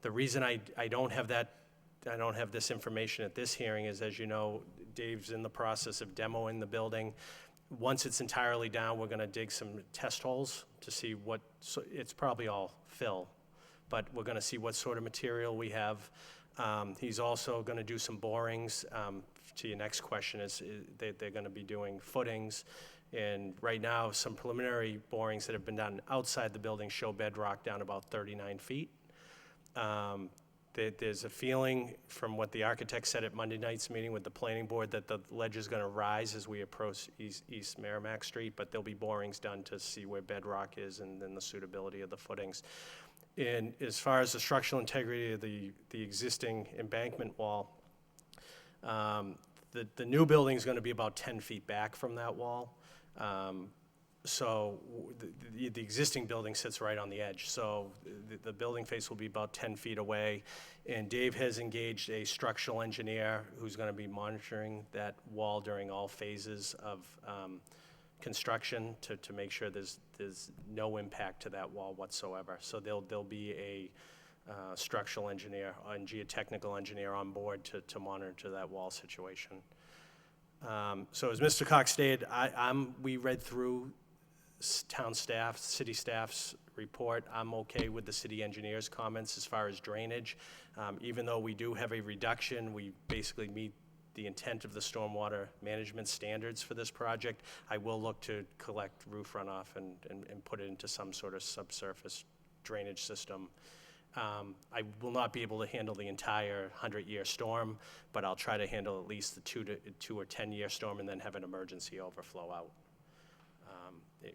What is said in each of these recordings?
The reason I don't have that, I don't have this information at this hearing is, as you know, Dave's in the process of demoing the building. Once it's entirely down, we're gonna dig some test holes to see what, so it's probably all fill, but we're gonna see what sort of material we have. He's also gonna do some borings. To your next question is they're gonna be doing footings. And right now, some preliminary borings that have been done outside the building show bedrock down about 39 feet. There's a feeling from what the architect said at Monday night's meeting with the planning board that the ledge is gonna rise as we approach East Merrimack Street, but there'll be borings done to see where bedrock is and then the suitability of the footings. And as far as the structural integrity of the existing embankment wall, the new building is gonna be about 10 feet back from that wall. So the existing building sits right on the edge. So the building face will be about 10 feet away. And Dave has engaged a structural engineer who's gonna be monitoring that wall during all phases of construction to make sure there's no impact to that wall whatsoever. So there'll be a structural engineer and geotechnical engineer on board to monitor that wall situation. So as Mr. Cox stated, we read through town staff, city staff's report. I'm okay with the city engineer's comments as far as drainage. Even though we do have a reduction, we basically meet the intent of the stormwater management standards for this project. I will look to collect roof runoff and put it into some sort of subsurface drainage system. I will not be able to handle the entire 100-year storm, but I'll try to handle at least the 2 or 10-year storm and then have an emergency overflow out.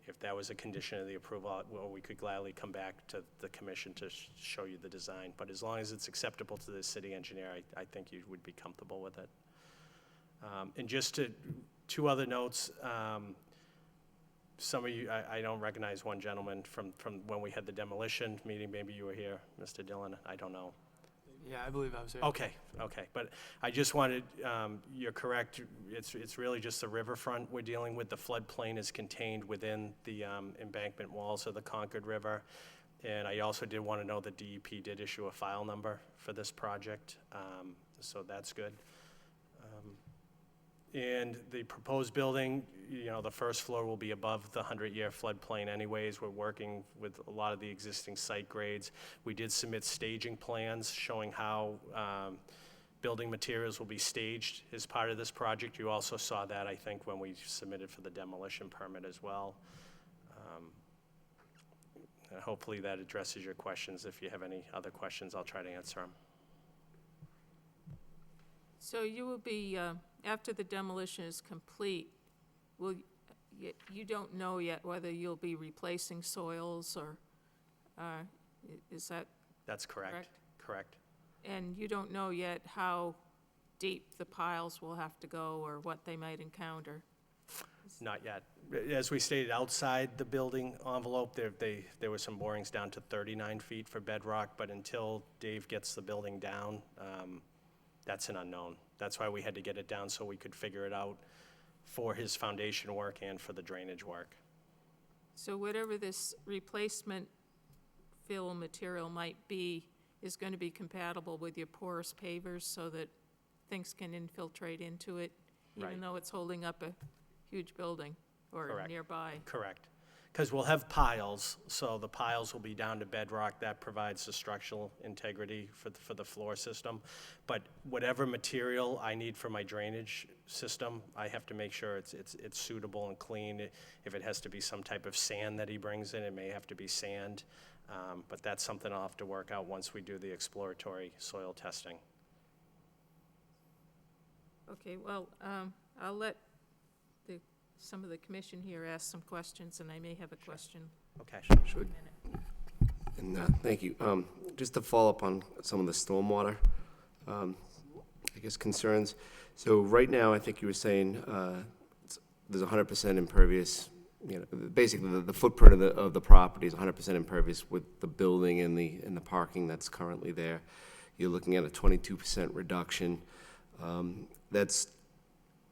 If that was a condition of the approval, well, we could gladly come back to the commission to show you the design. But as long as it's acceptable to the city engineer, I think you would be comfortable with it. And just two other notes. Some of you, I don't recognize one gentleman from when we had the demolition meeting. Maybe you were here, Mr. Dillon, I don't know. Yeah, I believe I was here. Okay, but I just wanted, you're correct, it's really just the riverfront we're dealing with. The floodplain is contained within the embankment walls of the Concord River. And I also did want to know that DEP did issue a file number for this project, so that's good. And the proposed building, the first floor will be above the 100-year floodplain anyways. We're working with a lot of the existing site grades. We did submit staging plans showing how building materials will be staged as part of this project. You also saw that, I think, when we submitted for the demolition permit as well. And hopefully that addresses your questions. If you have any other questions, I'll try to answer them. So you will be, after the demolition is complete, you don't know yet whether you'll be replacing soils or, is that That's correct. Correct. And you don't know yet how deep the piles will have to go or what they might encounter? Not yet. As we stated, outside the building envelope, there were some borings down to 39 feet for bedrock, but until Dave gets the building down, that's an unknown. That's why we had to get it down so we could figure it out for his foundation work and for the drainage work. So whatever this replacement fill material might be is going to be compatible with your porous pavers so that things can infiltrate into it, even Right. though it's holding up a huge building or Correct. nearby. Correct. Because we'll have piles, so the piles will be down to bedrock. That provides the structural integrity for the floor system. But whatever material I need for my drainage system, I have to make sure it's suitable and clean. If it has to be some type of sand that he brings in, it may have to be sand. But that's something I'll have to work out once we do the exploratory soil testing. Okay, well, I'll let some of the commission here ask some questions, and I may have a question. Okay. Sure. And thank you. Just to follow up on some of the stormwater, I guess, concerns. So right now, I think you were saying there's 100% impervious. Basically the footprint of the property is 100% impervious with the building and the parking that's currently there. You're looking at a 22% reduction. That's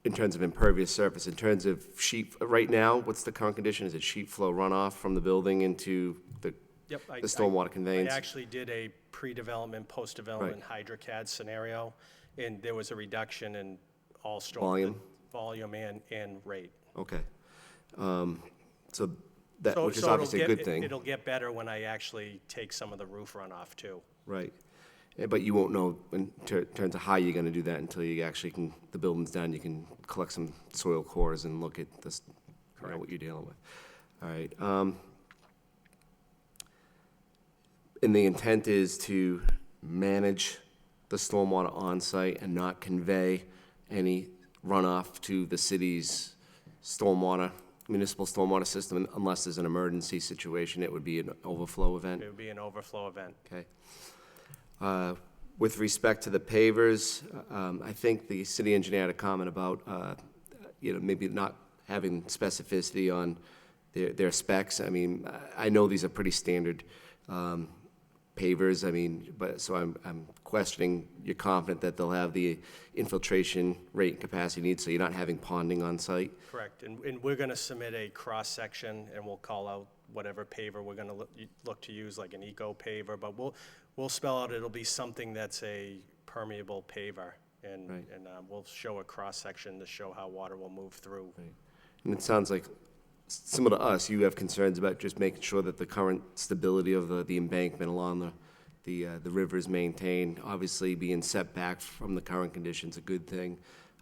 in terms of impervious surface. In terms of sheet, right now, what's the current condition? Is it sheet flow runoff from the building into the Yep, stormwater conveyance? I actually did a pre-development, post-development HydroCAD scenario, and there was a reduction in all storm. Volume and rate. Okay. So that, which is So obviously a good thing. It'll get better when I actually take some of the roof runoff too. Right. But you won't know in terms of how you're gonna do that until you actually the building's done, you can collect some soil cores and look at this, you know, what you're dealing with. All right. And the intent is to manage the stormwater on-site and not convey any runoff to the city's municipal stormwater system unless there's an emergency situation. It would be an overflow event. It would be an overflow event. Okay. With respect to the pavers, I think the city engineer had a comment about, maybe not having specificity on their specs. I mean, I know these are pretty standard pavers. I mean, so I'm questioning you're confident that they'll have the infiltration rate and capacity needs, so you're not having ponding on site? Correct. And we're going to submit a cross-section, and we'll call out whatever paver we're going to look to use, like an eco paver, but we'll spell out it'll be something that's a permeable paver, and we'll show a cross-section to show how water will move through. Right. And it sounds like, similar to us, you have concerns about just making sure that the current stability of the embankment along the river is maintained. Obviously, being set back from the current conditions, a good thing.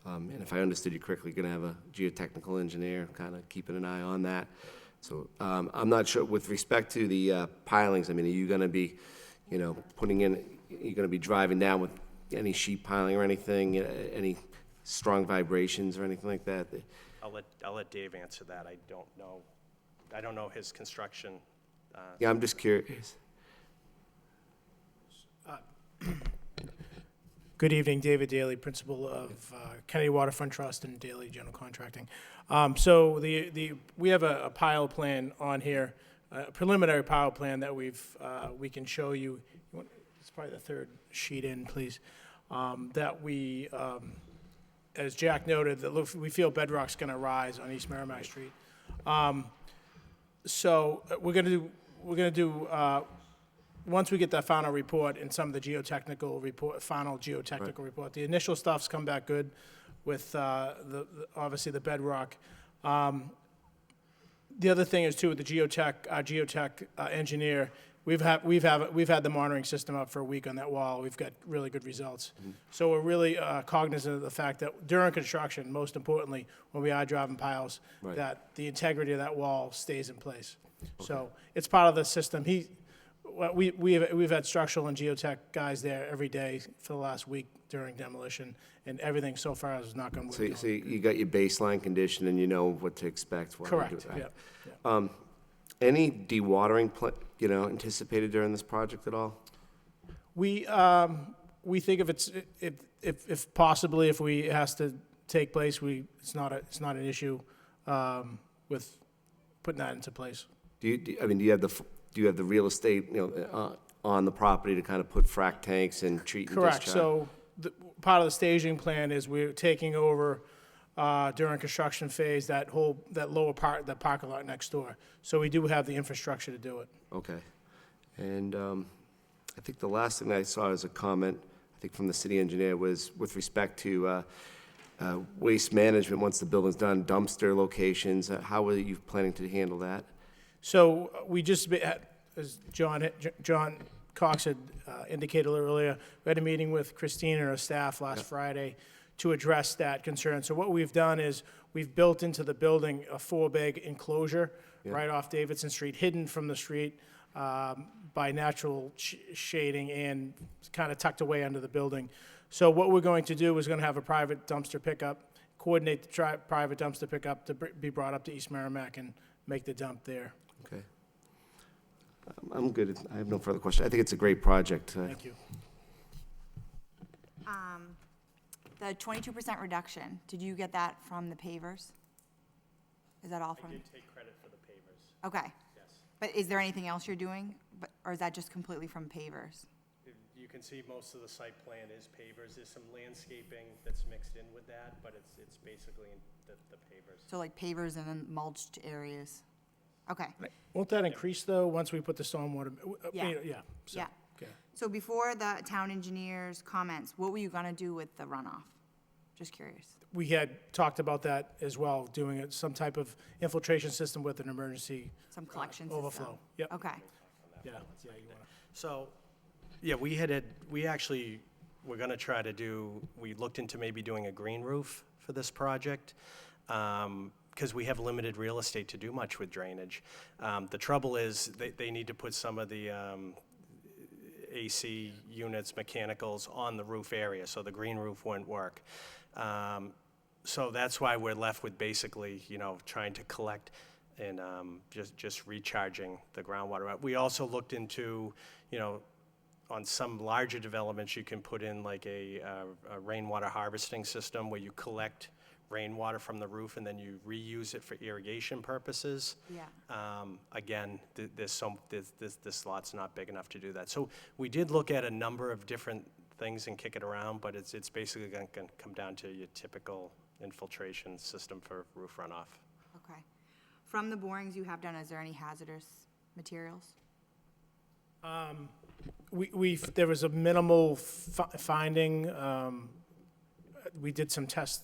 And if I understood you correctly, you're going to have a geotechnical engineer kind of keeping an eye on that. So I'm not sure, with respect to the pilings, I mean, are you going to be, putting in, you're going to be driving down with any sheet piling or anything, any strong vibrations or anything like that? I'll let Dave answer that. I don't know. I don't know his construction. Yeah, I'm just curious. Good evening, David Daly, principal of Kennedy Waterfront Trust and Daly General Contracting. So we have a pile plan on here, a preliminary pile plan that we can show you. It's probably the third sheet in, please. That we, as Jack noted, that we feel bedrock's going to rise on East Merrimack Street. So we're going to do. Once we get that final report and some of the final geotechnical report, the initial stuff's come back good with obviously the bedrock. The other thing is too, with the geotech engineer, we've had the monitoring system up for a week on that wall. We've got really good results. Mm-hmm. So we're really cognizant of the fact that during construction, most importantly, when we are driving piles, that the integrity of that wall stays in place. Okay. So it's part of the system. We've had structural and geotech guys there every day for the last week during demolition, and everything so far is not going to work. So you got your baseline condition, and you know what to expect. Correct. Yeah. Any dewatering anticipated during this project at all? We think if possibly if it has to take place, it's not an issue with putting that into place. Do you have the real estate, on the property to kind of put frac tanks and treat and discharge? Correct. So part of the staging plan is we're taking over during construction phase that lower part, that parking lot next door. So we do have the infrastructure to do it. Okay. And I think the last thing I saw as a comment, I think from the city engineer, was with respect to waste management once the building's done, dumpster locations. How are you planning to handle that? So we just, as John Cox had indicated earlier, we had a meeting with Christine and her staff last Friday to address that concern. So what we've done is we've built into the building a 4-bag enclosure right off Davidson Street, hidden from the street by natural shading and kind of tucked away under the building. So what we're going to do is going to have a private dumpster pickup, coordinate the private dumpster pickup to be brought up to East Merrimack and make the dump there. Okay. I'm good. I have no further questions. I think it's a great project. Thank you. The 22% reduction, did you get that from the pavers? Is that all from? I did take credit for the pavers. Okay. Yes. But is there anything else you're doing, or is that just completely from pavers? You can see most of the site plan is pavers. There's some landscaping that's mixed in with that, but it's basically the pavers. So like pavers and then mulched areas? Okay. Won't that increase though once we put the stormwater? Yeah. So, Yeah. Yeah. So before the town engineer's comments, what were you gonna do with the runoff? Just curious. We had talked about that as well, doing some type of infiltration system with an emergency Some collection system? overflow. Yep, Okay, yeah, yeah, you wanna. So, yeah, we actually, we're gonna try to do, we looked into maybe doing a green roof for this project, because we have limited real estate to do much with drainage. The trouble is, they need to put some of the AC units, mechanicals on the roof area, so the green roof wouldn't work. So that's why we're left with basically, trying to collect and just recharging the groundwater. We also looked into, on some larger developments, you can put in like a rainwater harvesting system where you collect rainwater from the roof and then you reuse it for irrigation purposes. yeah. Again, this lot's not big enough to do that. So we did look at a number of different things and kick it around, but it's basically going to come down to your typical infiltration system for roof runoff. Okay. From the borings you have done, is there any hazardous materials? There was a minimal finding. We did some tests,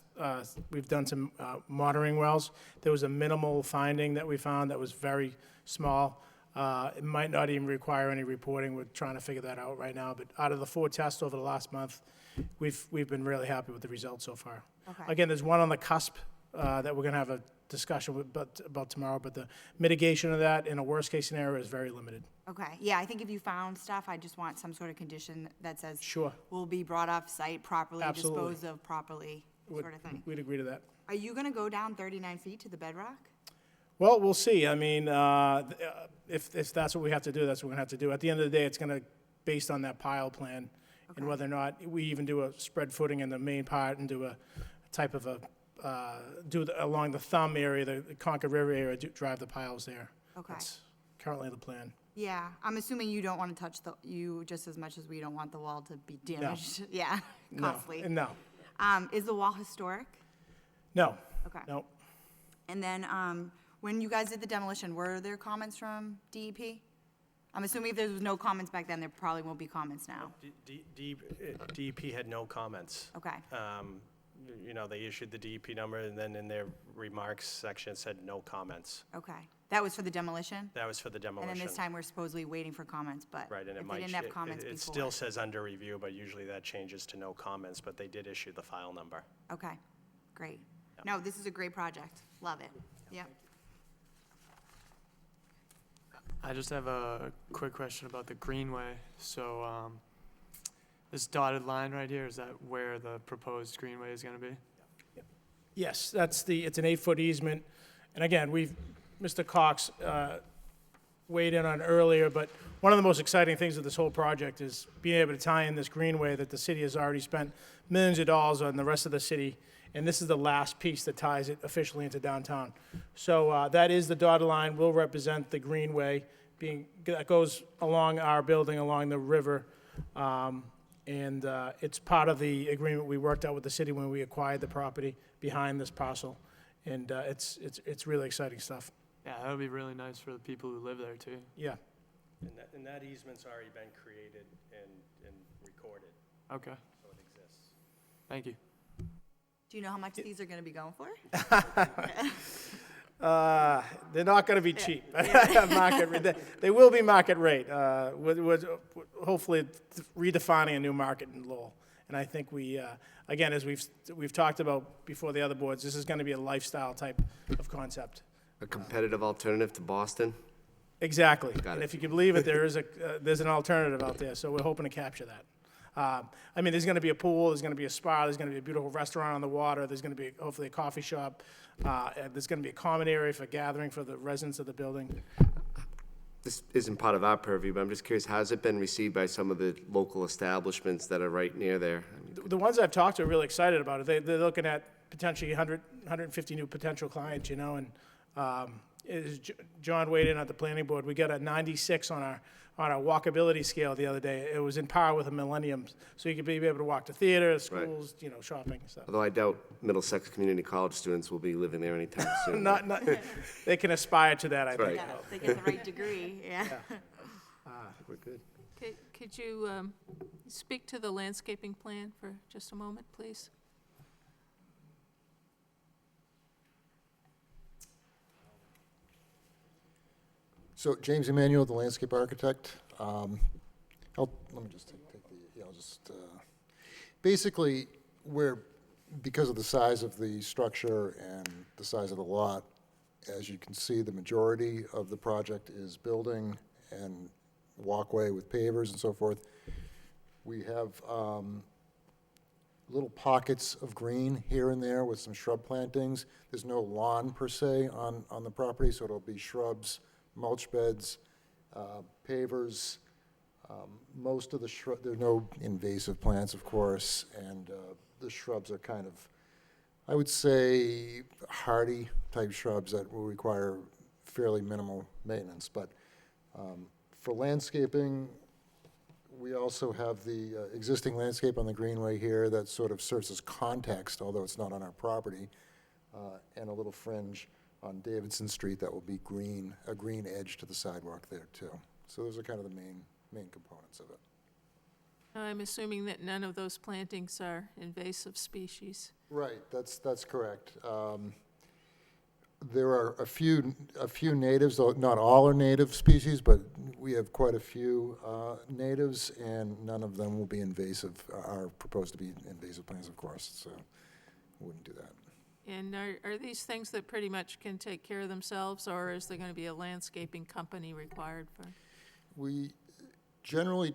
we've done some monitoring wells. There was a minimal finding that we found that was very small. It might not even require any reporting. We're trying to figure that out right now. But out of the 4 tests over the last month, we've been really happy with the results so far. Okay. Again, there's one on the cusp that we're going to have a discussion about tomorrow, but the mitigation of that in a worst-case scenario is very limited. Okay, yeah, I think if you found stuff, I just want some sort of condition that says Sure. will be brought off site properly, Absolutely. disposed of properly, sort of thing. We'd agree to that. Are you gonna go down 39 feet to the bedrock? Well, we'll see. I mean, if that's what we have to do, that's what we're gonna have to do. At the end of the day, it's gonna, based on that pile plan, and whether or not we even do a spread footing in the main part and do a type of along the thumb area, the Concord River area, drive the piles there. Okay. That's currently the plan. Yeah, I'm assuming you don't wanna touch you just as much as we don't want the wall to be damaged. Yeah, costly. No, Is the wall historic? no, Okay. no. And then, when you guys did the demolition, were there comments from DEP? I'm assuming if there was no comments back then, there probably won't be comments now. DEP had no comments. Okay, They issued the DEP number, and then in their remarks section, it said no comments. okay. That was for the demolition? That was for the And demolition. then this time, we're supposedly waiting for comments, but Right, and if it they might, didn't have comments it before. still says under review, but usually that changes to no comments, but they did issue the file number. Okay, great. No, this is a great project. Love it. Yep. I just have a quick question about the greenway. So, this dotted line right here, is that where the proposed greenway is gonna be? Yes, it's an 8-foot easement. And again, Mr. Cox weighed in on earlier, but one of the most exciting things of this whole project is being able to tie in this greenway that the city has already spent millions of dollars on the rest of the city. And this is the last piece that ties it officially into downtown. So that is the dotted line, will represent the greenway that goes along our building, along the river. And it's part of the agreement we worked out with the city when we acquired the property behind this parcel. And it's really exciting stuff. Yeah, that would be really nice for the people who live there too. Yeah. And that easement's already been created and recorded, Okay, so it exists. thank you. Do you know how much these are gonna be going for? They're not going to be cheap. They will be market rate. With hopefully redefining a new market in Lowell. And I think again, as we've talked about before the other boards, this is going to be a lifestyle type of concept. A competitive alternative to Boston? Exactly. Got And it. if you can believe it, there's an alternative out there. So we're hoping to capture that. There's going to be a pool, there's going to be a spa, there's going to be a beautiful restaurant on the water, there's going to be hopefully a coffee shop, there's going to be a common area for gathering for the residents of the building. This isn't part of our purview, but I'm just curious, how's it been received by some of the local establishments that are right near there? The ones I've talked to are really excited about it. They're looking at potentially 150 new potential clients, and as John weighed in at the planning board, we got a 96 on our walkability scale the other day. It was in par with a Millennium, so you could be able to walk to theater, schools, shopping and stuff. Although I doubt Middlesex community college students will be living there anytime soon. Not, they can aspire to that, I think. Right. Yeah, if they get the right degree, yeah. We're good. could you speak to the landscaping plan for just a moment, please? So James Emanuel, the landscape architect. Let me just take the, yeah, I'll just, basically, because of the size of the structure and the size of the lot, as you can see, the majority of the project is building and walkway with pavers and so forth. We have little pockets of green here and there with some shrub plantings. There's no lawn per se on the property, so it'll be shrubs, mulch beds, pavers. Most of the there are no invasive plants, of course, and the shrubs are kind of, I would say, hardy type shrubs that will require fairly minimal maintenance. But for landscaping, we also have the existing landscape on the greenway here that sort of serves as context, although it's not on our property, and a little fringe on Davidson Street that will be green, a green edge to the sidewalk there too. So those are kind of the main components of it. I'm assuming that none of those plantings are invasive species. Right, that's correct. There are a few natives, though not all are native species, but we have quite a few natives, and none of them will be invasive, are proposed to be invasive plants, of course, so wouldn't do that. And are these things that pretty much can take care of themselves, or is there going to be a landscaping company required for? We generally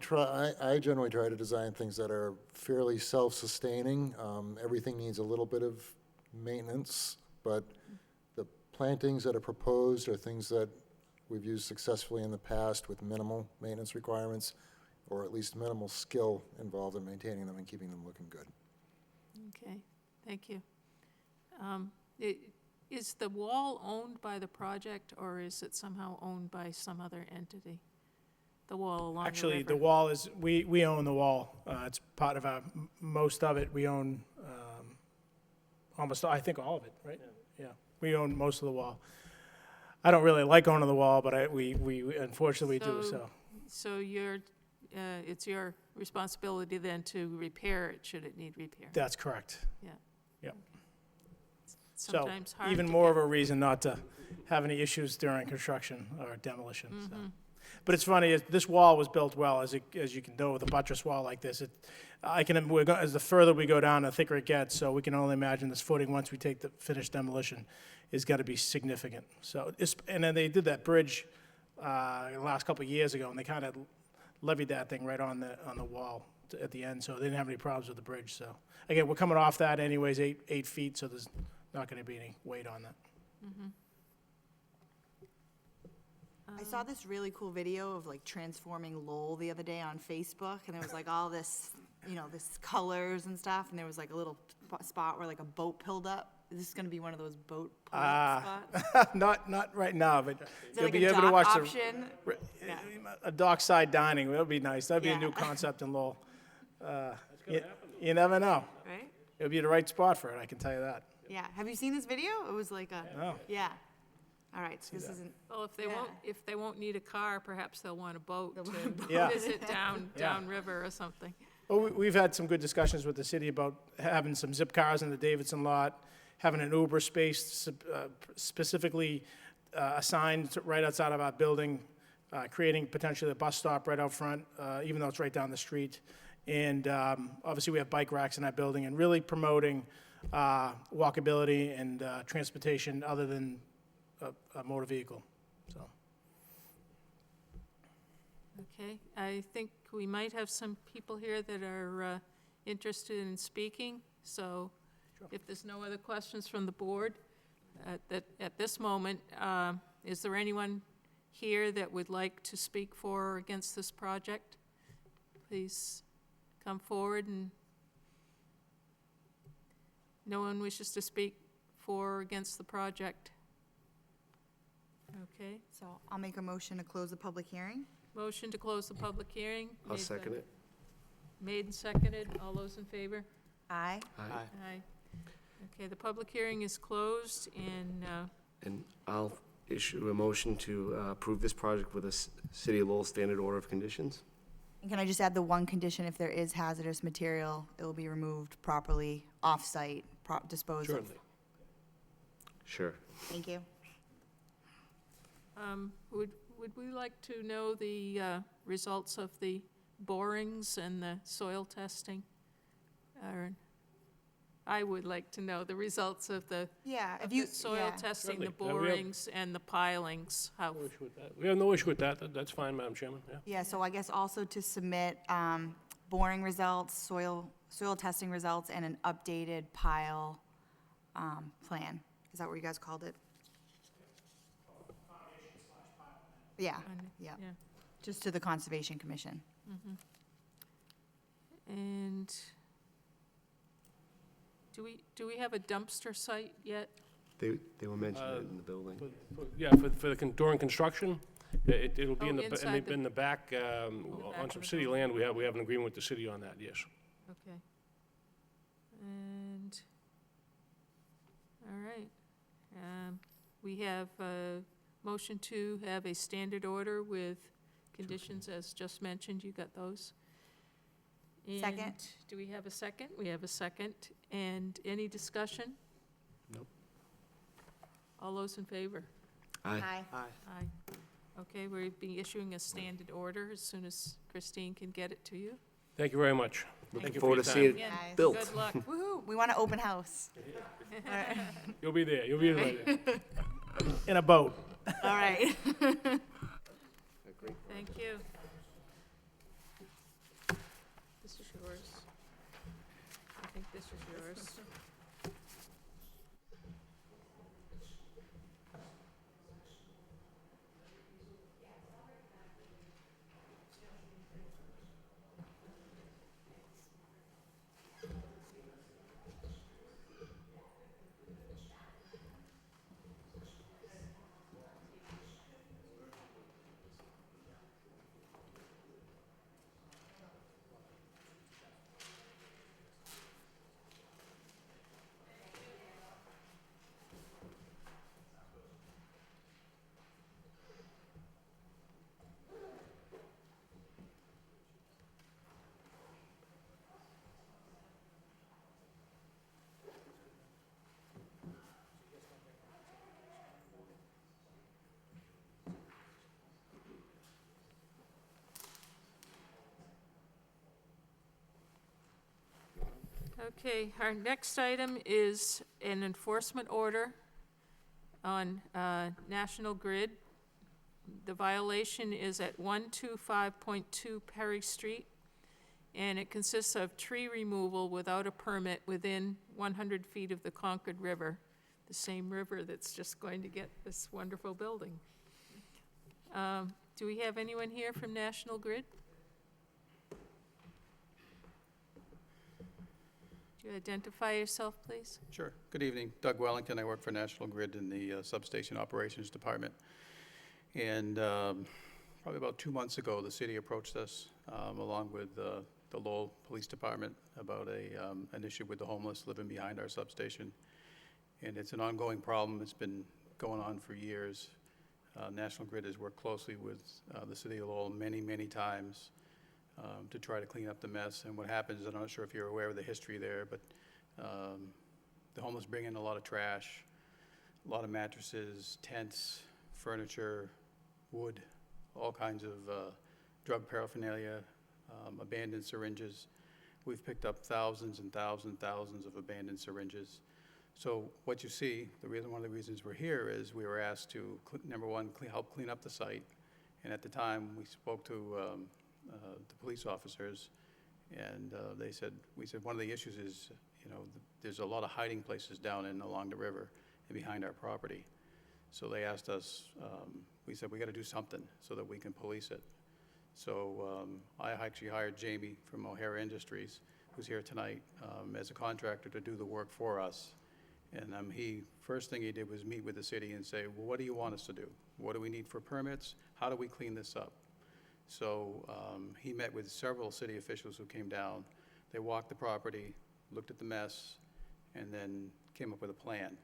I generally try to design things that are fairly self-sustaining. Everything needs a little bit of maintenance, but the plantings that are proposed are things that we've used successfully in the past with minimal maintenance requirements, or at least minimal skill involved in maintaining them and keeping them looking good. Okay, thank you. Is the wall owned by the project, or is it somehow owned by some other entity? The wall along the Actually, river? the wall is, we own the wall. It's part of most of it. We own almost, I think, all of it, right? Yeah, we own most of the wall. I don't really like owning the wall, but we unfortunately do, so. So it's your responsibility then to repair it, should it need repair? That's correct. Yeah. Yep. So Sometimes hard even to more get- of a reason not to have any issues during construction or demolition, so. Mm-hmm. But it's funny, this wall was built well, as you can know, with a buttress wall like this. As the further we go down, the thicker it gets, so we can only imagine this footing, once we take the finished demolition, is gonna be significant. So, and then they did that bridge, the last couple of years ago, and they kind of levied that thing right on the wall at the end, so they didn't have any problems with the bridge, so. Again, we're coming off that anyways, 8 feet, so there's not gonna be any weight on that. I saw this really cool video of like transforming Lowell the other day on Facebook, and there was like all this, this colors and stuff, and there was like a little spot where like a boat pulled up. Is this gonna be one of those boat pull up spots? Not right now, but Is you'll there like be a able to dock watch option? Yeah. a dockside dining. That'd be nice. That'd be a new Yeah. concept in Lowell. You never know. Right? It'll be the right spot for it, I can tell you that. Yeah. Have you seen this video? It was like a, No. yeah. All right, so this isn't, Well, if Yeah. they won't need a car, perhaps they'll want a boat They'll to want a boat. Yeah. visit Yeah. downriver or something. Well, we've had some good discussions with the city about having some zip cars in the Davidson lot, having an Uber space specifically assigned right outside of our building, creating potentially a bus stop right out front, even though it's right down the street. And obviously, we have bike racks in that building, and really promoting walkability and transportation other than a motor vehicle, so. Okay, I think we might have some people here that are interested in speaking, so if there's no other questions from the board, at this moment, is there anyone here that would like to speak for or against this project? Please come forward, and no one wishes to speak for or against the project. Okay, so I'll make a motion to close the public hearing. motion to close the public hearing. I'll second it. Made and seconded, all those in favor? Aye. Aye. Aye. Okay, the public hearing is closed, and And I'll issue a motion to approve this project with a City of Lowell Standard Order of Conditions. And can I just add the one condition, if there is hazardous material, it will be removed properly, off-site, disposed of? Certainly. Sure. Thank you. Would we like to know the results of the borings and the soil testing? Or I would like to know the results of the Yeah, if of you, the soil yeah. testing, the Certainly. Yeah, we have- borings, and the pilings, how, No issue with that. We have no issue with that. That's fine, Madam Chairman, yeah. Yeah, so I guess also to submit boring results, soil testing results, and an updated pile plan. Is that what you guys called it? Yeah, yeah, yeah. just to the Conservation Commission. And do we have a dumpster site yet? They were mentioning it in the building. Yeah, during construction, it'll be Oh, in the inside the- in the back, back on of some the city building. land. We have an agreement with the city on that, yes. Okay. And, all right. We have a motion to have a standard order with conditions as just mentioned. You got those? Second. And do we have a second? We have a second. And any discussion? Nope. All those in favor? Aye. Aye. Aye. Okay, we'll be issuing a standard order as soon as Christine can get it to you. Thank you very much. Looking Thank you for forward your to time. seeing it Again, Nice. built. good luck. Woohoo, we want an open house. You'll be there. You'll be there. In a boat. All right. Thank you. This is yours. I think this is yours. Okay, our next item is an enforcement order on National Grid. The violation is at 125.2 Perry Street, and it consists of tree removal without a permit within 100 feet of the Concord River, the same river that's just going to get this wonderful building. Do we have anyone here from National Grid? Could you identify yourself, please? Sure. Good evening. Doug Wellington. I work for National Grid in the Substation Operations Department. And probably about 2 months ago, the city approached us, along with the Lowell Police Department, about an issue with the homeless living behind our substation. And it's an ongoing problem. It's been going on for years. National Grid has worked closely with the city of Lowell many, many times to try to clean up the mess. And what happens is, I'm not sure if you're aware of the history there, but the homeless bring in a lot of trash, a lot of mattresses, tents, furniture, wood, all kinds of drug paraphernalia, abandoned syringes. We've picked up thousands and thousands of abandoned syringes. So what you see, one of the reasons we're here is we were asked to, number one, help clean up the site. And at the time, we spoke to the police officers, and we said one of the issues is, there's a lot of hiding places down and along the river and behind our property. So they asked us, we said, we got to do something so that we can police it. So I actually hired Jamie from O'Hara Industries, who's here tonight, as a contractor to do the work for us. And first thing he did was meet with the city and say, well, what do you want us to do? What do we need for permits? How do we clean this up? So he met with several city officials who came down. They walked the property, looked at the mess, and then came up with a plan.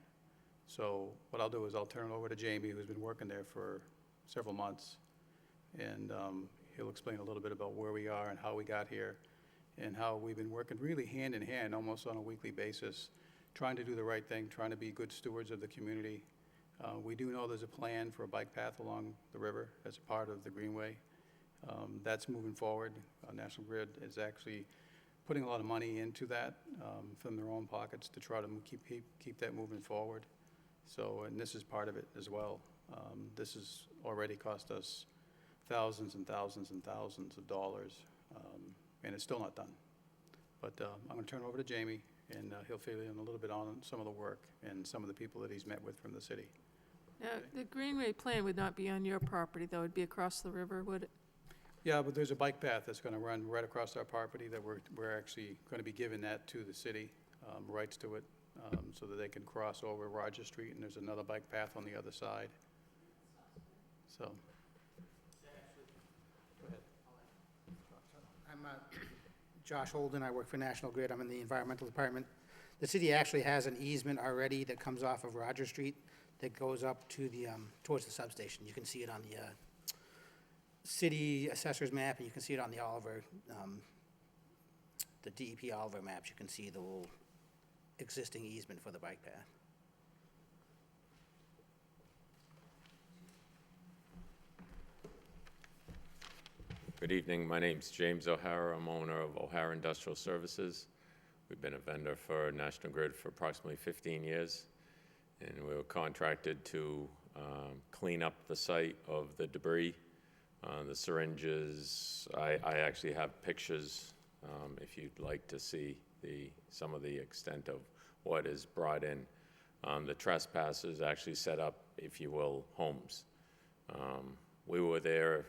So what I'll do is I'll turn it over to Jamie, who's been working there for several months, and he'll explain a little bit about where we are and how we got here, and how we've been working really hand in hand, almost on a weekly basis, trying to do the right thing, trying to be good stewards of the community. We do know there's a plan for a bike path along the river as a part of the Greenway. That's moving forward. National Grid is actually putting a lot of money into that from their own pockets to try to keep that moving forward. So, and this is part of it as well. This has already cost us thousands and thousands and thousands of dollars, and it's still not done. But I'm going to turn it over to Jamie, and he'll fill in a little bit on some of the work and some of the people that he's met with from the city. Now, the Greenway plan would not be on your property, though, it'd be across the river, would it? Yeah, but there's a bike path that's going to run right across our property that we're actually going to be giving that to the city, rights to it, so that they can cross over Roger Street, and there's another bike path on the other side. So. I'm Josh Holden. I work for National Grid. I'm in the environmental department. The city actually has an easement already that comes off of Roger Street that goes up to the, towards the substation. You can see it on the city assessor's map, and you can see it on the Oliver, the DEP Oliver maps. You can see the little existing easement for the bike path. Good evening. My name's James O'Hara. I'm owner of O'Hara Industrial Services. We've been a vendor for National Grid for approximately 15 years, and we were contracted to clean up the site of the debris, the syringes. I actually have pictures if you'd like to see some of the extent of what is brought in. The trespassers actually set up, if you will, homes. We were there,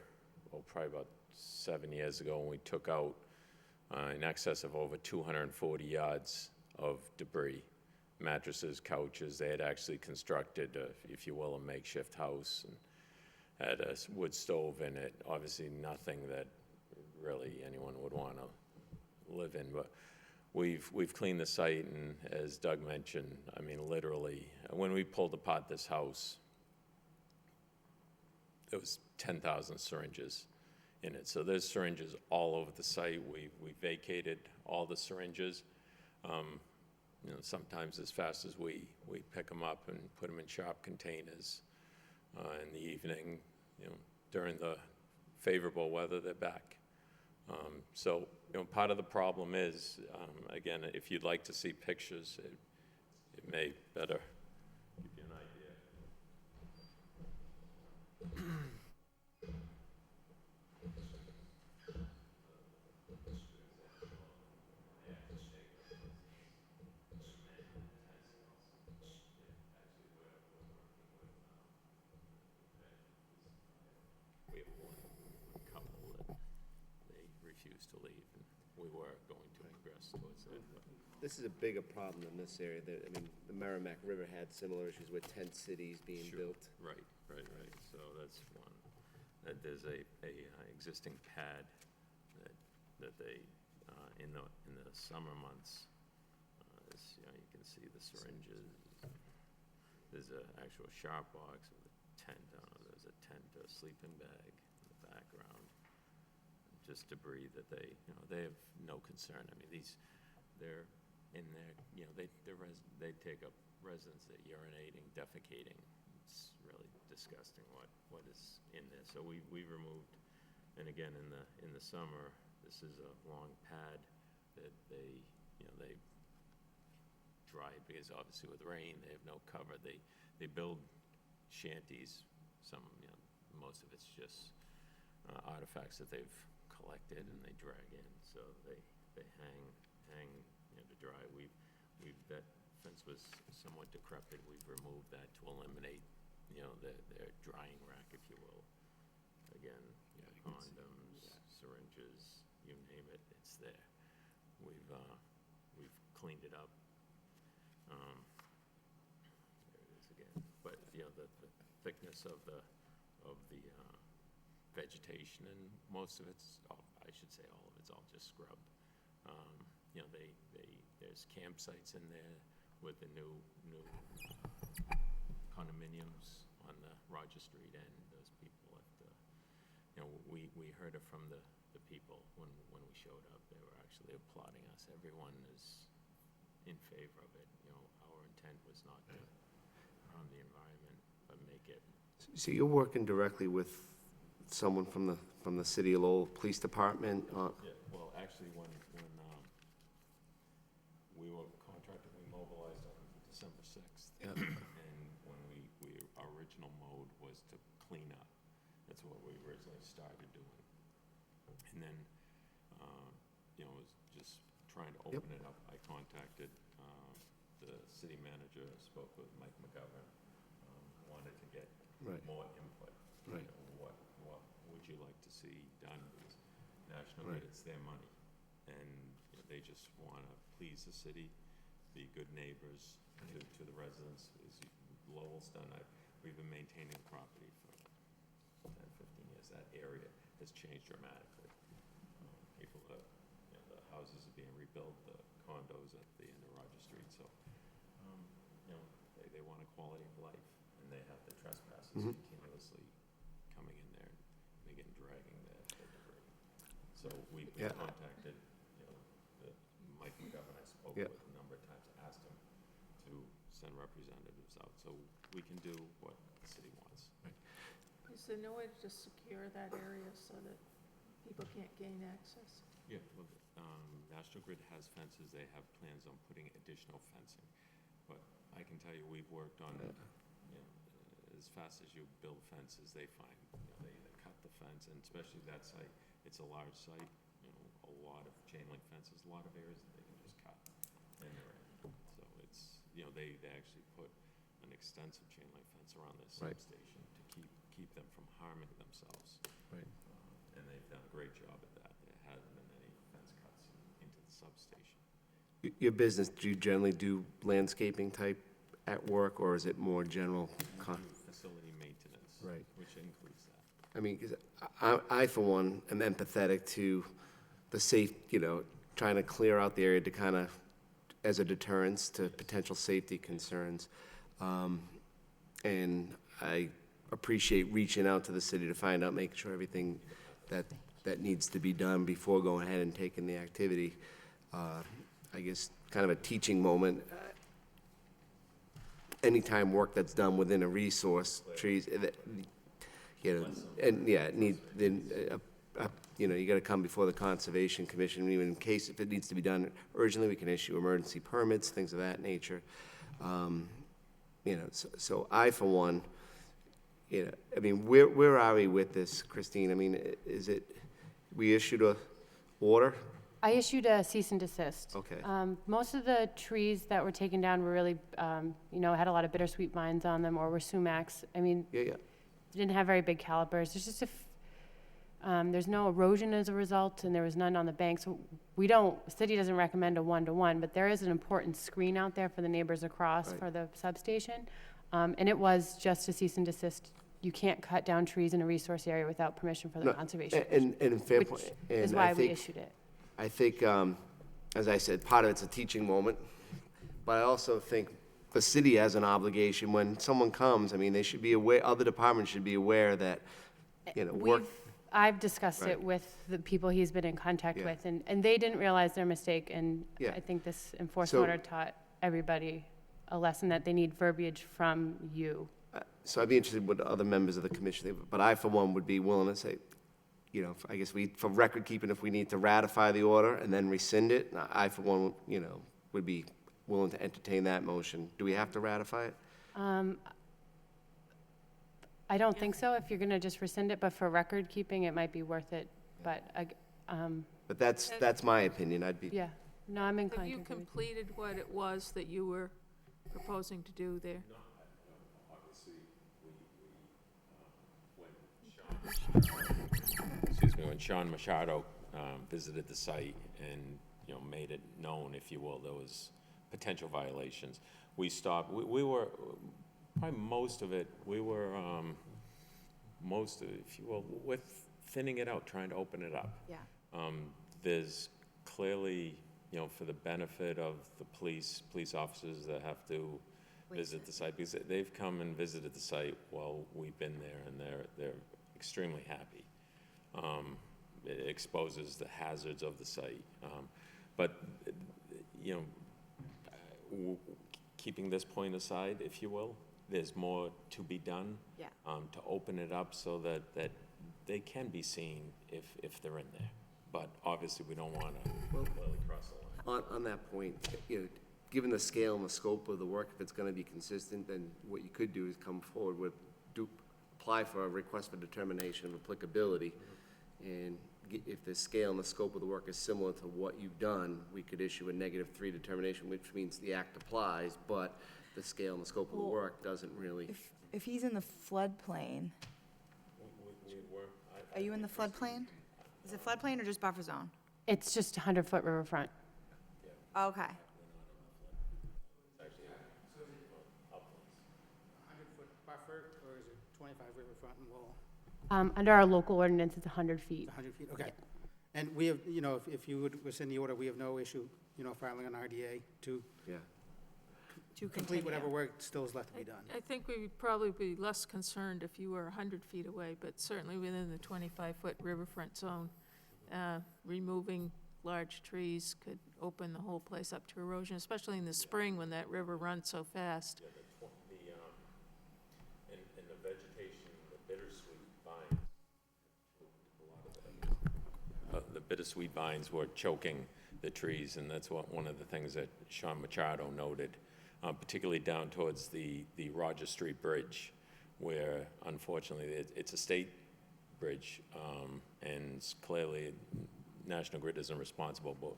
probably about 7 years ago, when we took out in excess of over 240 yards of debris, mattresses, couches. They had actually constructed, if you will, a makeshift house and had a wood stove in it. Obviously nothing that really anyone would want to live in, but we've cleaned the site, and as Doug mentioned, I mean, literally, when we pulled apart this house, there was 10,000 syringes in it. So there's syringes all over the site. We vacated all the syringes. Sometimes as fast as we pick them up and put them in sharp containers in the evening, during the favorable weather, they're back. So, part of the problem is, again, if you'd like to see pictures, it may better give you an idea. To leave, and we were going to progress towards that. But This is a bigger problem in this area. The Merrimack River had similar issues with tent cities being Sure. built. Right. So that's one. There's a existing pad that they in the summer months. You can see the syringes. There's an actual sharp box with a tent on it. There's a tent, a sleeping bag in the background. Just debris that they have no concern. I mean, they're in there, they take up residence, they're urinating, defecating. It's really disgusting what is in there. So we removed, and again, in the summer, this is a long pad that they dry, because obviously with rain, they have no cover. They build shanties. Most of it's just artifacts that they've collected and they drag in, so they hang to dry. That fence was somewhat decrepit. We've removed that to eliminate their drying rack, if you will. Again, condoms, syringes, you name it, it's there. We've cleaned it up. There it is again. But the thickness of the vegetation, and most of it's, I should say all of it's all just scrub. There's campsites in there with the new condominiums on the Roger Street end. Those people have to we heard it from the people when we showed up. They were actually applauding us. Everyone is in favor of it. Our intent was not to harm the environment, but make it. So you're working directly with someone from the City of Lowell Police Department? Yeah, well, actually, when we were contracted, we mobilized on December 6th. Yeah. And when our original mode was to clean up. That's what we originally started doing. And then, it was just trying to open it up. I contacted the city manager, spoke with Mike McGovern, wanted to get Right. more input. Right. What would you like to see done? Because National Right. Grid, it's their money. And they just want to please the city, be good neighbors to the residents. As Lowell's done, we've been maintaining the property for 10, 15 years. That area has changed dramatically. People are, the houses are being rebuilt, the condos at the end of Roger Street. So, they want a quality of life, and they have the trespassers continuously coming in there, and dragging their debris. So we contacted, Mike McGovern. I spoke with a number of times, asked him to send representatives out, so we can do what the city wants. Is there no way to just secure that area so that people can't gain access? Yeah, well, National Grid has fences. They have plans on putting additional fencing. But I can tell you, we've worked on it, as fast as you build fences, they find, they either cut the fence, and especially that site, it's a large site, a lot of chain link fences, a lot of areas that they can just cut, and they're in. So it's, they actually put an extensive chain link fence around this substation to keep them from harming themselves. Right. And they've done a great job at that. There hasn't been any fence cuts into the substation. Your business, do you generally do landscaping type at work, or is it more general? We do facility maintenance. Right. Which includes that. I mean, 'cause I, for one, am empathetic to the trying to clear out the area to kind of, as a deterrence to potential safety concerns. And I appreciate reaching out to the city to find out, making sure everything that needs to be done before going ahead and taking the activity. I guess kind of a teaching moment. Anytime work that's done within a resource, trees, and yeah, you got to come before the Conservation Commission, even in case if it needs to be done urgently, we can issue emergency permits, things of that nature. So I, for one, I mean, where are we with this, Christine? I mean, is it, we issued a order? I issued a cease and desist. Okay. Most of the trees that were taken down were really, had a lot of bittersweet vines on them, or were sumacs. I mean, Yeah. didn't have very big calipers. There's just there's no erosion as a result, and there was none on the bank. So the city doesn't recommend a 1-to-1, but there is an important screen out there for the neighbors across for the substation. And it was just a cease and desist. You can't cut down trees in a resource area without permission from the Conservation Commission, And fair which point. is And why I we think, issued it. I think, as I said, part of it's a teaching moment, but I also think the city has an obligation when someone comes, I mean, they should be aware, other departments should be aware that, work. I've discussed Right. it with the people he's been in contact Yeah. with, and they didn't realize their mistake, and Yeah. I think this enforcement So- order taught everybody a lesson that they need verbiage from you. So I'd be interested what other members of the commission think, but I, for one, would be willing to say, I guess for record keeping, if we need to ratify the order and then rescind it, I, for one, would be willing to entertain that motion. Do we have to ratify it? I don't think so, if you're gonna just rescind it, but for record keeping, it might be worth it, but, But that's my opinion. I'd be, yeah, no, I'm in Have you contact with you. completed what it was that you were proposing to do there? Obviously, when Sean Machado visited the site and, made it known, if you will, there was potential violations, we stopped. We were, probably most of it, if you will, with thinning it out, trying to open it up. Yeah. There's clearly, for the benefit of the police officers that have to visit the site, because they've come and visited the site while we've been there, and they're extremely happy. It exposes the hazards of the site. But, you know, keeping this point aside, if you will, there's more to be done. Yeah. To open it up so that they can be seen if they're in there. But obviously, we don't want to clearly cross the line. On that point, you know, given the scale and the scope of the work, if it's gonna be consistent, then what you could do is come forward with, apply for a request for determination of applicability. And if the scale and the scope of the work is similar to what you've done, we could issue a -3 determination, which means the act applies, but the scale and the scope of the Well, work doesn't really. If he's in the floodplain, are you in the floodplain? Is it floodplain or just buffer zone? It's just 100-foot riverfront. Okay. 100-foot buffer, or is it 25 riverfront and Lowell? Under our local ordinance, it's 100 feet. 100 feet, okay. And we have, you know, if you would rescind the order, we have no issue, you know, filing an RDA to Yeah. To complete whatever continue. work still is left to be done. I think we would probably be less concerned if you were 100 feet away, but certainly within the 25-foot riverfront zone. Removing large trees could open the whole place up to erosion, especially in the spring when that river runs so fast. In the vegetation, the bittersweet vines, the bittersweet vines were choking the trees, and that's one of the things that Sean Machado noted, particularly down towards the Roger Street Bridge, where unfortunately it's a state bridge, and clearly National Grid isn't responsible, but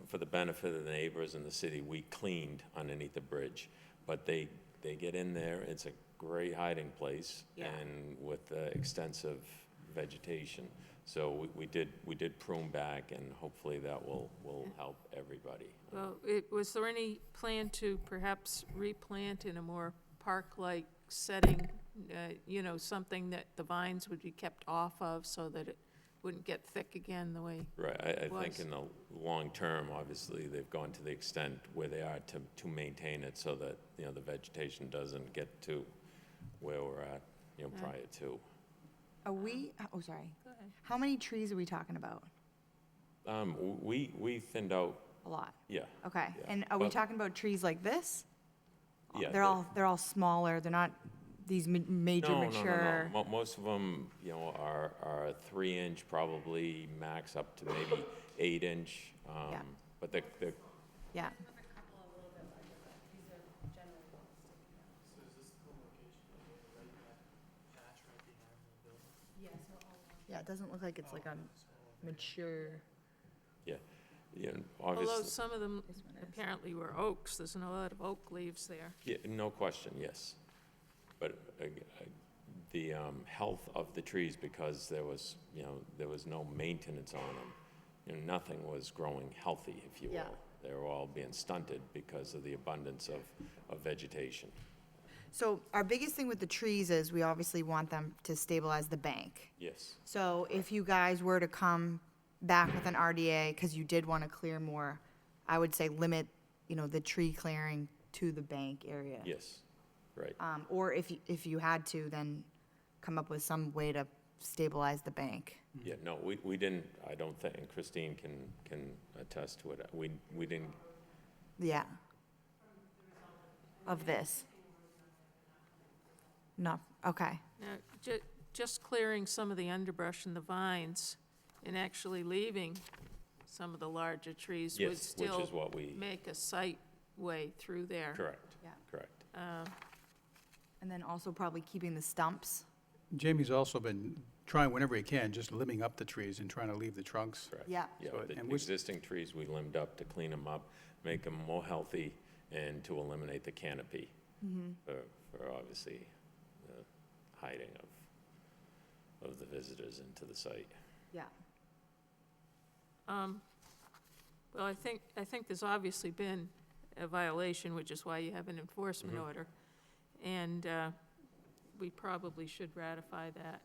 for the benefit of the neighbors in the city, we cleaned underneath the bridge. But they get in there, it's a great hiding place, Yeah. and with extensive vegetation. So we did prune back, and hopefully that will help everybody. Well, was there any plan to perhaps replant in a more park-like setting? You know, something that the vines would be kept off of so that it wouldn't get thick again the way. Right, I was. think in the long term, obviously, they've gone to the extent where they are to maintain it so that, you know, the vegetation doesn't get to where we're at, you know, Yeah. prior to. Are we, oh, sorry. Go ahead. How many trees are we talking about? We thinned out, A lot. yeah. Okay. Yeah. And are we But- talking about trees like this? Yeah, They're all smaller. They're not these major mature. No. Most of them, you know, are 3-inch, probably max up to maybe 8-inch. Yeah. But they're, Yeah. Yeah, it doesn't look like it's like a mature. yeah, Although obviously, some of them This one is. apparently were oaks, there's a lot of oak leaves there. yeah, no question, yes. But the health of the trees, because there was no maintenance on them. You know, nothing was growing healthy, if you will. Yeah. They were all being stunted because of the abundance of vegetation. So our biggest thing with the trees is we obviously want them to stabilize the bank. Yes, So if you guys were to come back with an RDA, because you did want to clear more, I would say limit, you know, the tree clearing to the bank area. yes, right. Or if you had to, then come up with some way to stabilize the bank. Yeah, no, we didn't, I don't think, and Christine can attest to it. We didn't, Yeah. Of this. No, okay. Now, just clearing some of the underbrush and the vines and actually leaving some of the larger trees would yes, which still is what we, make a sight way through there. correct, Yeah. correct. And then also probably keeping the stumps. Jamie's also been trying whenever he can, just limbing up the trees and trying to leave the trunks. Correct. Yeah. Yeah, So, the and we're- existing trees we limbed up to clean them up, make them more healthy, and to eliminate the canopy for obviously the hiding of the visitors into the site. Yeah. Well, I think there's obviously been a violation, which is why you have an enforcement order. And we probably should ratify that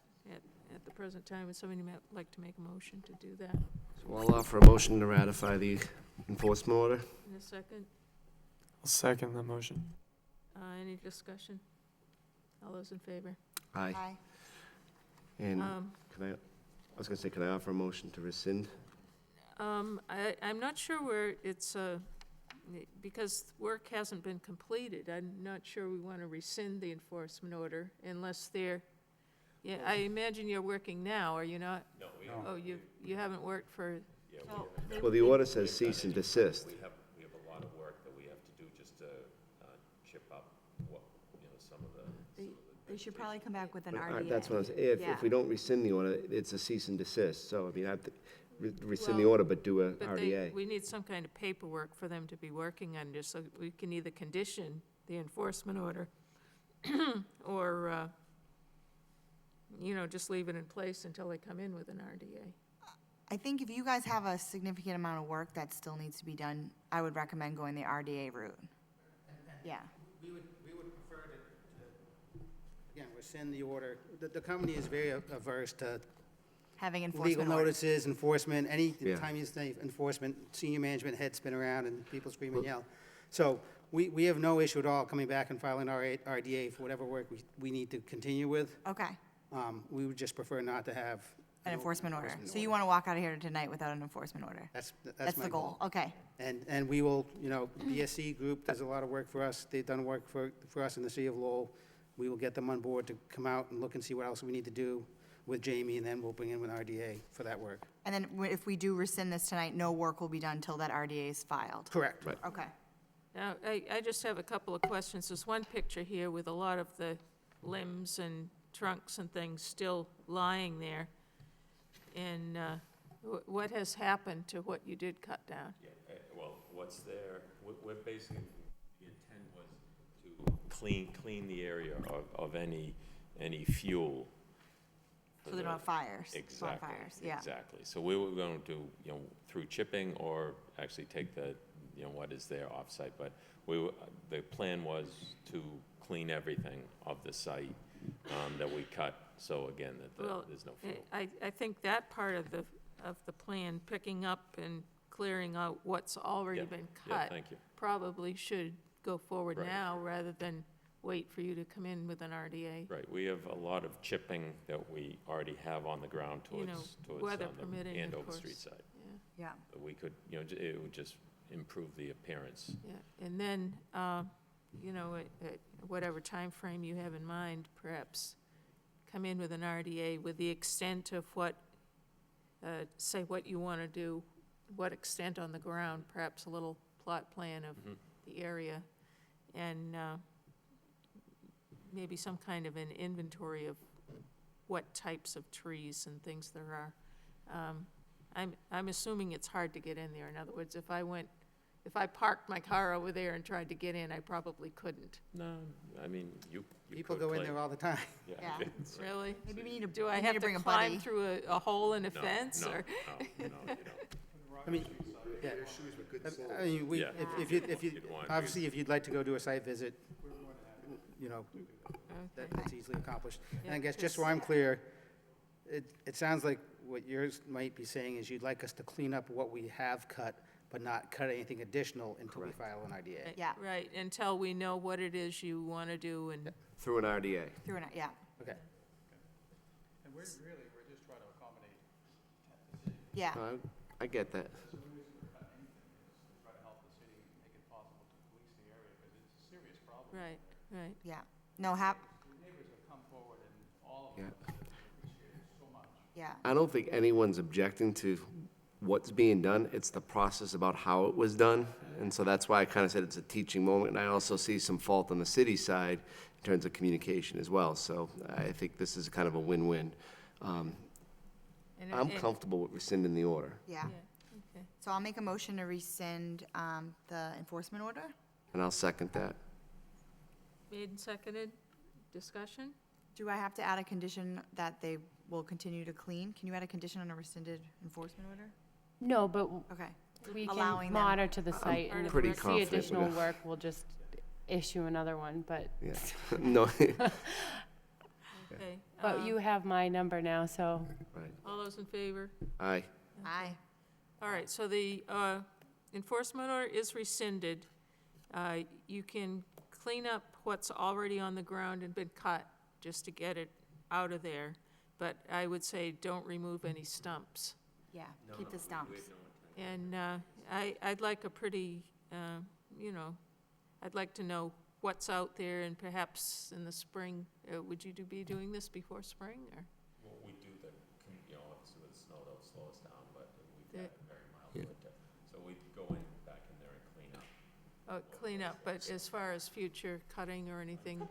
at the present time. Would somebody like to make a motion to do that So I'll offer a motion to ratify the enforcement order. in a second? I'll second the motion. Any discussion? All those in favor? Aye. Aye. And Um, can I was gonna say, can I offer a motion to rescind? I'm not sure where it's, because work hasn't been completed, I'm not sure we want to rescind the enforcement order unless they're, yeah, I imagine you're working now, are you not? No, we Oh, you haven't worked for, Well, the order says cease and desist. We have a lot of work that we have to do just to chip up what, some of the. They should probably come back with an All right, RDA. that's what I was, Yeah. if we don't rescind the order, it's a cease and desist. So, I mean, I have to rescind the Well, order, but do a but RDA. we need some kind of paperwork for them to be working under, so we can either condition the enforcement order or, just leave it in place until they come in with an RDA. I think if you guys have a significant amount of work that still needs to be done, I would recommend going the RDA route. Yeah. We would prefer to, again, rescind the order. The company is very averse to Having legal enforcement orders. notices, enforcement, any Yeah. time you say enforcement, senior management heads spin around and people scream and yell. So we have no issue at all coming back and filing our RDA for whatever work we need to continue with. Okay, We would just prefer not to have. an enforcement order. So you want to walk out of here tonight without an enforcement order? That's That's my the goal, okay. And we will, BSC Group does a lot of work for us. They've done work for us in the city of Lowell. We will get them on board to come out and look and see what else we need to do with Jamie, and then we'll bring in an RDA for that work. And then if we do rescind this tonight, no work will be done until that RDA is filed? Correct. Right. Okay. Now, I just have a couple of questions. There's one picture here with a lot of the limbs and trunks and things still lying there. And what has happened to what you did cut down? Yeah, well, what's there, we're basically, the intent was to clean the area of any fuel. for So they don't have fires? Exactly. Bonfires, yeah. Exactly. So we were going to do, through chipping or actually take the, what is there offsite. But the plan was to clean everything of the site that we cut. So again, Well, there's no fuel. I think that part of the plan, picking up and clearing out what's already Yeah, been yeah, cut, thank you. probably should go forward Right. now rather than wait for you to come in with an RDA. Right, we have a lot of chipping that we already have on the ground You know, towards weather the permitting, of Andover course. Street side. Yeah, Yeah. But we could, it would just improve the appearance. yeah. And then, at whatever time frame you have in mind, perhaps come in with an RDA with the extent of what, say what you want to do, what extent on the ground, perhaps a little plot plan of the area, and maybe some kind of an inventory of what types of trees and things there are. I'm assuming it's hard to get in there. In other words, if I parked my car over there and tried to get in, I probably couldn't. No, I mean, you People could go in play- there all the time. Yeah. it's- Really? Maybe we need to, Do we I need have to to bring a climb buddy. through a hole in a No, fence, no, or? No, you don't. I mean, yeah. I mean, Yeah. if you, You'd want- obviously, if you'd like to go do a site visit, Okay. that's easily accomplished. And Yeah, I guess, 'cause- just so I'm clear, it sounds like what yours might be saying is you'd like us to clean up what we have cut, but not cut anything additional until we file an RDA. Yeah. Right, until we know what it is you want to do, and, Through an RDA. Through an, yeah, Okay. And we're just trying to accommodate yeah. I get that. try to help the city make it possible to police the area, because it's a serious problem. right, right. Yeah. No, The neighbors have come forward, and all of Yeah. them have said they appreciate it so much. yeah. I don't think anyone's objecting to what's being done. It's the process about how it was done. And so that's why I kind of said it's a teaching moment. And I also see some fault on the city side in terms of communication as well. So I think this is kind of a win-win. And- I'm and- comfortable with rescinding the order. Yeah. Yeah, okay. So I'll make a motion to rescind the enforcement order. And I'll second that. Made and seconded, discussion? Do I have to add a condition that they will continue to clean? Can you add a condition on a rescinded enforcement order? No, but Okay. we Allowing can them. monitor the site, Part and of if pretty we see confident with additional it. work, we'll just issue another one, but, Yeah. No, Okay. but you have my number now, so. right. All those in favor? Aye. Aye. All right, so the enforcement order is rescinded. You can clean up what's already on the ground and been cut, just to get it out of there. but I would say don't remove any stumps. Yeah, keep the stumps. And I'd like a pretty, you know, I'd like to know what's out there, and perhaps in the spring, would you be doing this before spring, or? Well, we do the, obviously with the snow, that'll slow us down, but we've The- had a very mild Yeah. winter. So we go in, back in there and clean up. Clean up, but as far as future cutting or anything,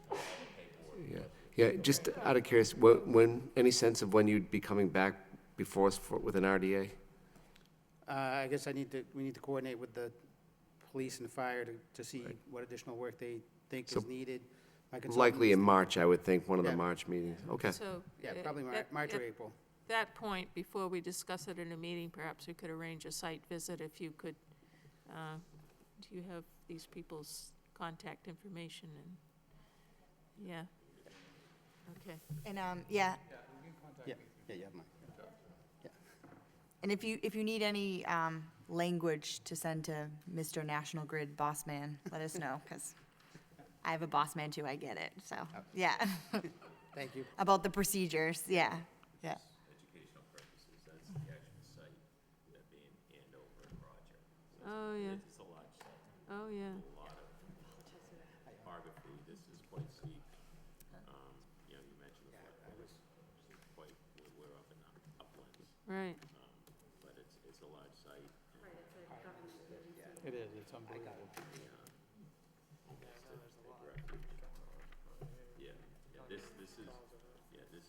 Yeah, yeah, just out of curiosity, when, any sense of when you'd be coming back before us with an RDA? I guess we need to coordinate with the police and fire to see what additional work they think So is needed. My consultant Likely is- in March, I would think, one of the Yeah. March meetings. Okay. so. Yeah, uh, probably at- March or at April. that point, before we discuss it in a meeting, perhaps we could arrange a site visit if you could, do you have these people's contact information and, yeah? Okay. And, yeah, Yeah, you have mine. and if you need any, language to send to Mr. National Grid Boss Man, let us know, because I have a boss man too, I get it, so, yeah. Thank you. About the procedures, yeah, yeah. Educational purposes, that's the actual site, that being Andover and Roger. So Oh, yeah. It's a large site, Oh, yeah. a lot of topography, this is quite steep. You mentioned the flood, quite, we're up in the uplands, Right. but it's a large site. It is, it's unbelievable. Yeah, this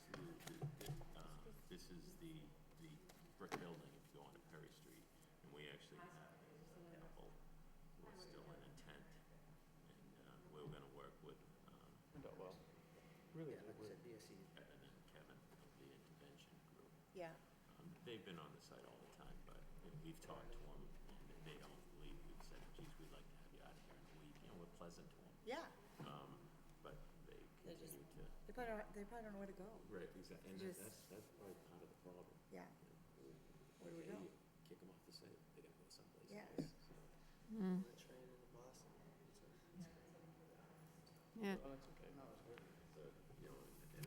is the brick building if you go onto Perry Street, and we actually have a couple, we're still in intent, and we were gonna work with, Really, Kevin of the intervention group. Yeah. They've been on the site all the time, but we've talked to them, and they don't believe, we've said, geez, we'd like to have you out of here in a week, we're pleasant to them, Yeah, but they They're just- continue to. they probably don't know where to go. Right, exactly, and Just- that's probably part of the problem. Yeah. Where do we go? Kick them off the site, they're gonna go someplace Yeah. else. So, Mm. Yeah. and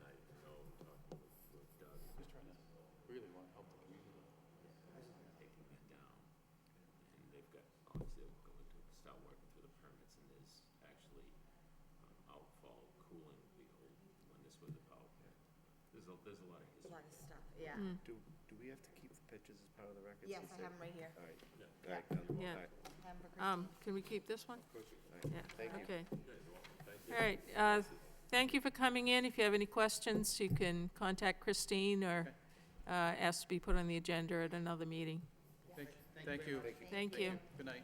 I know, talking with Doug, Just trying to really want to help the community. taking that down, and they've got, obviously, they're going to start working through the permits, and there's actually outfall cooling, when this was about, there's a lot of A history. lot of stuff, yeah. Do we have to keep the pictures as part of the record? Yes, I have them right here. All right. Yeah. Yeah. Have 'em for Christine. Can we keep this one? Yeah, Thank you. okay. All right, thank you for coming in. If you have any questions, you can contact Christine or ask to be put on the agenda at another meeting. Thank you. Thank you. Good night.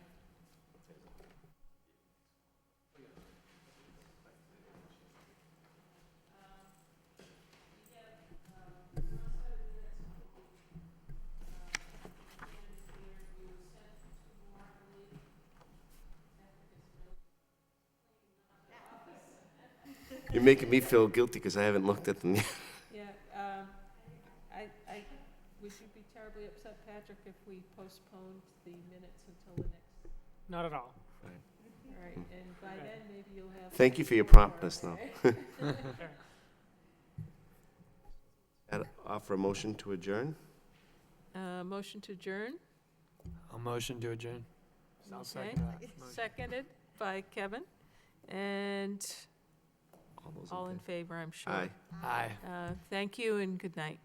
You're making me feel guilty because I haven't looked at them yet. Yeah, we should be terribly upset, Patrick, if we postponed the minutes until the next, Not at all. all right, and by then, maybe you'll have. Thank you for your more, promptness, though. okay? I'd offer a motion to adjourn? Motion to adjourn, I'll motion to adjourn. I'll Okay. second that. motion. seconded by Kevin, and All those all in favor? favor, I'm sure. Aye. Aye. Thank you and good night.